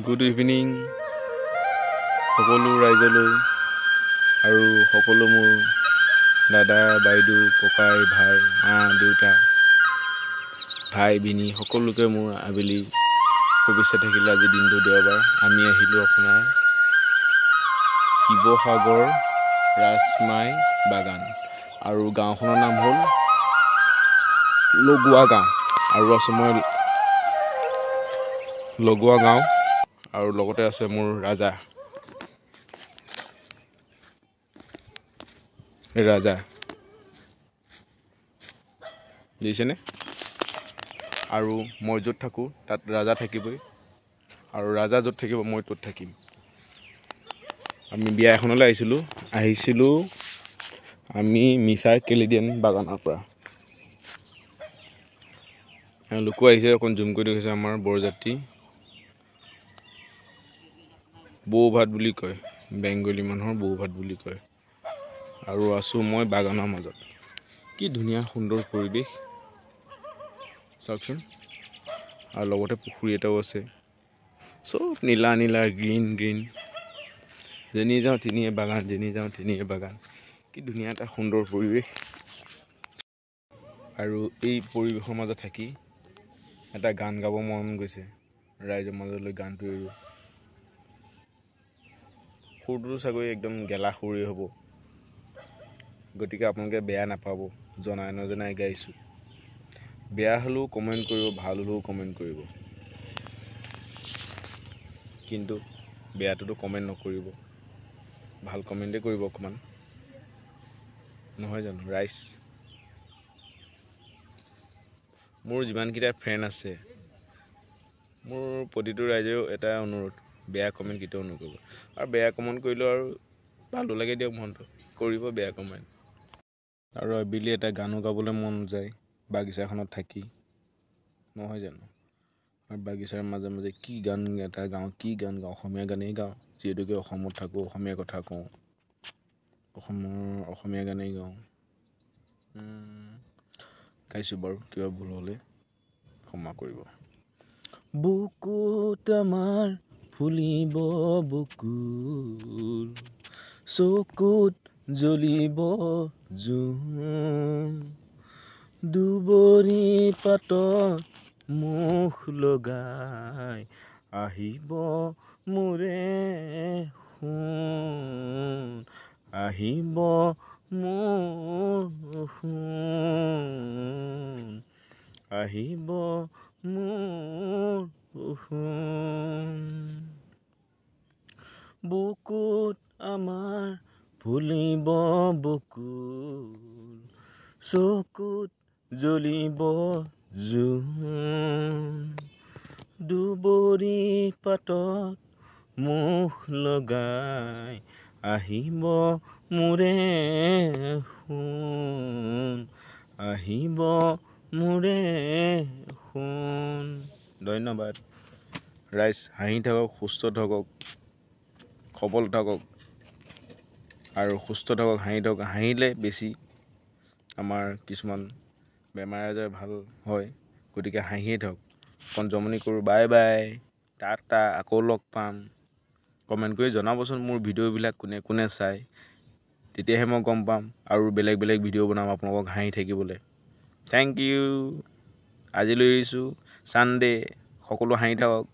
Good evening সকলো ৰাইজলৈ আৰু সকলো মোৰ দাদা বাইদেউ ককাই ভাই মা দেউতা ভাই ভিনী সকলোকে মোৰ আবেলি শুভেচ্ছা থাকিলে। আজি দিনটো দেওবাৰ, আমি আহিলোঁ আপোনাৰ শিৱসাগৰ ৰাজমাই বাগান আৰু গাঁওখনৰ নাম হ'ল লগোৱা গাঁও আৰু আছোঁ মই লগোৱা গাঁও আৰু লগতে আছে মোৰ ৰাজা দেখিছেনে। আৰু মই য'ত থাকোঁ তাত ৰাজা থাকিবই আৰু ৰাজা য'ত থাকিব মই ত'ত থাকিম। আমি বিয়া এখনলৈ আহিছিলোঁ আমি মিছাৰ কেলেডিয়ান বাগানৰ পৰা। লোকো আহিছে, অকণ জুম কৰি দেখিছে। আমাৰ বৰযাত্ৰী বৌ ভাত বুলি কয়, বেংগলী মানুহৰ বৌ ভাত বুলি কয়। আৰু আছোঁ মই বাগানৰ মাজত। কি ধুনীয়া সুন্দৰ পৰিৱেশ চাওকচোন। আৰু লগতে পুখুৰী এটাও আছে, চব নীলা নীলা গ্ৰীণ গ্ৰীণ। যেনি যাওঁ তিনিয়ে বাগান, যেনি যাওঁ তিনিয়ে বাগান। কি ধুনীয়া এটা সুন্দৰ পৰিৱেশ। আৰু এই পৰিৱেশৰ মাজত থাকি এটা গান গাব মন গৈছে, ৰাইজৰ মাজলৈ গানটো এৰো। সুৰটোতো চাগৈ একদম গেলা সুৰেই হ'ব, গতিকে আপোনালোকে বেয়া নাপাব, জনাই নজনাই গাইছোঁ। বেয়া হ'লেও কমেণ্ট কৰিব, ভাল হ'লেও কমেণ্ট কৰিব, কিন্তু বেয়াটোতো কমেণ্ট নকৰিব, ভাল কমেণ্টেই কৰিব অকণমান, নহয় জানো ৰাইজ। মোৰ যিমানকেইটা ফ্ৰেণ্ড আছে, মোৰ প্ৰতিটো ৰাইজেও এটা অনুৰোধ, বেয়া কমেণ্ট কেতিয়াও নকৰিব। আৰু বেয়া কমেণ্ট কৰিলেও আৰু ভালো লাগে দিয়ক, মনটো কৰিব বেয়া কমেণ্ট। আৰু আবেলি এটা গানো গাবলৈ মন যায় বাগিচাখনত থাকি, নহয় জানো। আৰু বাগিচাৰ মাজে মাজে কি গান এটা গাওঁ, কি গান গাওঁ, অসমীয়া গানেই গাওঁ, যিহেতুকে অসমত থাকোঁ, অসমীয়া কথা কওঁ, অসমীয়া গানেই গাওঁ। গাইছোঁ বাৰু, কিবা ভুল হ'লে ক্ষমা কৰিব। বুকুত আমাৰ ফুলিব বকুল, চকুত জ্বলিব জোন, দুবৰি পাতত মুখ লগাই আহিব মোৰে সোণ, আহিব মোৰ সোণ, আহিব মোৰ সোণ। বুকুত আমাৰ ফুলিব বকুল, চকুত জ্বলিব জোন, দুবৰি পাতত মুখ লগাই আহিব মোৰে সোণ, আহিব মোৰে সোণ। ধন্যবাদ ৰাইজ। হাঁহি থাকক, সুস্থ থাকক, সবল থাকক আৰু সুস্থ থাকক, হাঁহি থাকক। হাঁহিলে বেছি আমাৰ কিছুমান বেমাৰ আজাৰ ভাল হয়, গতিকে হাঁহিয়ে থাকক। অকণ জমনি কৰোঁ। বাই বাই, টাটা, আকৌ লগ পাম। কমেণ্ট কৰি জনাবচোন মোৰ ভিডিঅ'বিলাক কোনে কোনে চায়, তেতিয়াহে মই গম পাম আৰু বেলেগ বেলেগ ভিডিঅ' বনাম আপোনালোকক হাঁহি থাকিবলৈ। Thank you. আজিলৈ এৰিছোঁ, ছানডে', সকলো হাঁহি থাকক।